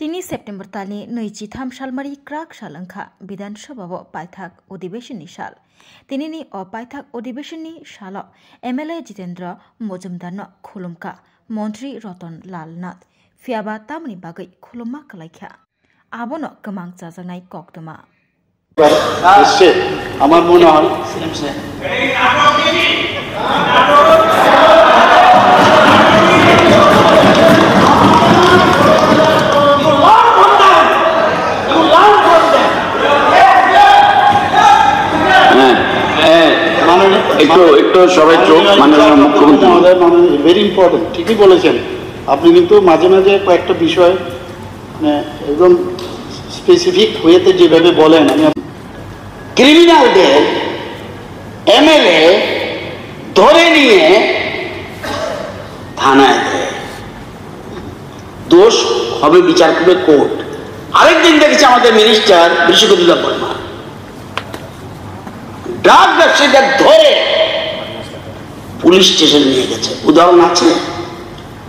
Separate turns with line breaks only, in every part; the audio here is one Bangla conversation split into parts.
তিনি সেপ্টেম্বর তালনি 23 সালমারি ক্রাক সালংखा বিধানসভा पाइथाक अधिवेशननि साल तिनिनि पाइथाक अधिवेशननि सालाव एमएलए जितेन्द्र मजुमदारनो खुलुमखा मन्त्री रतन लाल नाथ फियाबा तामनि बागै खुलुमा खालायखा आबनो गोमां जाजानाय कक्तमा
আমার মনে হয়
একটু সবাই চোখ মাননীয় মুখ্যমন্ত্রী
মহোদয় ভেরি ইম্পর্টেন্ট ঠিকই বলেছেন আপনি কিন্তু মাঝে মাঝে কয়েকটা বিষয় একদম স্পেসিফিক ওয়েতে যেভাবে বলেন আমি
ক্রিমিনালদের এমএলএ ধরে নিয়ে থানায় দেয় দোষ হবে বিচার করবে কোর্ট আরেকদিন দেখেছি আমাদের মিনিস্টার বিশ্বজিৎ বর্মা ড্রাগ ব্যবসায়ীদের ধরে পুলিশ স্টেশনে নিয়ে গেছে উদাহরণ আছে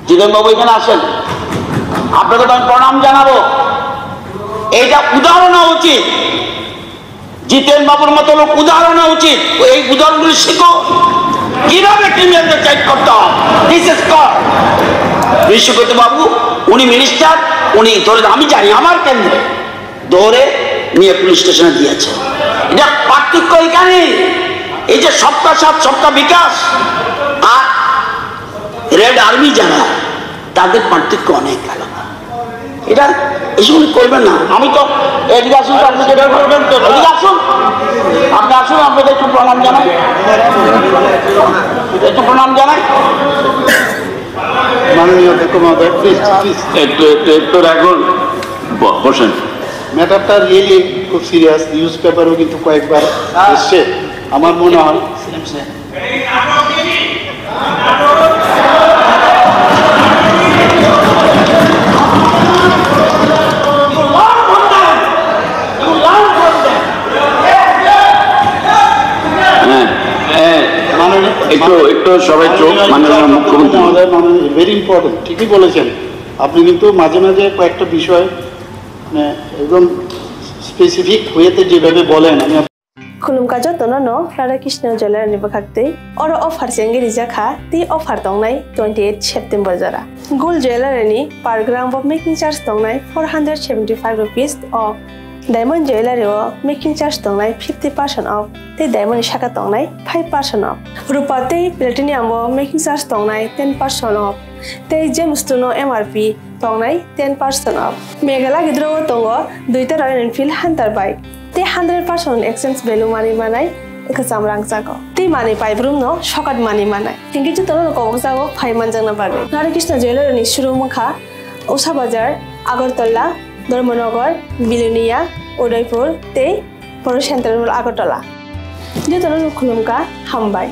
জিতেন বাবু এখানে আসেন আপনাকে তো আমি প্রণাম জানাবো এইটা উদাহরণ হওয়া উচিত জিতেন বাবুর মতো লোক উদাহরণ হওয়া উচিত এই উদাহরণগুলি শিখো কিভাবে ক্রিমিনালদের চাইট করতে হয় দিস ইজ কল বিশ্বজিৎ বাবু উনি মিনিস্টার উনি ধরে আমি জানি আমার কেন্দ্রে ধরে নিয়ে পুলিশ স্টেশনে দিয়েছে এটা পার্থক্য এখানে এই যে সপ্তাহ সাত সপ্তাহ বিকাশ আর রেড আর্মি যারা তাদের পার্থক্য অনেক আলাদা এটা এসব করবেন না আমি তো এদিকে আসুন আপনি যেটা করবেন তো এদিকে আসুন আপনি আসুন আপনাদের একটু প্রণাম জানাই একটু প্রণাম জানাই
মাননীয় মহোদয় প্লিজ প্লিজ
একটু রাখুন বসেন
ম্যাটারটা রিয়েলি খুব সিরিয়াস নিউজ পেপারও কিন্তু কয়েকবার এসছে আমার মনে হয়
একটু সবাই চোখ মাননীয় মুখ্যমন্ত্রী
মহোদয় ভেরি ইম্পর্টেন্ট ঠিকই বলেছেন আপনি কিন্তু মাঝে মাঝে কয়েকটা বিষয় একদম স্পেসিফিক ওয়েতে যেভাবে বলেন আমি
खुलुमका जतन न राधाकृष्ण ज्वेलरी बखाक्तै और अफर सेंगे रिजाखा ती अफर दंनाय 28 सेप्टेम्बर जरा गोल्ड ज्वेलरी नि per gram off making charge दंनाय 475 रुपीस ऑफ डायमंड ज्वेलरी ओ मेकिंग चार्ज दंनाय 50% ऑफ ते डायमंड शाखा दंनाय 5% ऑफ रुपा ते प्लेटिनियम ओ मेकिंग चार्ज दंनाय 10% ऑफ ते जेमस्टोन एमआरपी दंनाय 10% ऑफ मेघाला गिद्रो दंगो दुइटा रॉयल एनफील्ड हंटर बाइक ते 100% एक्सचेंज वैल्यू मानी मानाय एकजाम रां जागो ते माने पाइब्रुम न शकट मानी मानाय थिंकि जतन कबक जागो फाइमान जंगना बागे राधाकृष्ण ज्वेलरी नि शुरू मखा उषा बाजार आगरतला धर्मनगर बिलुनिया उदयपुर ते बर सेंट्रल आगरतला जतन खुलुमका हामबाय।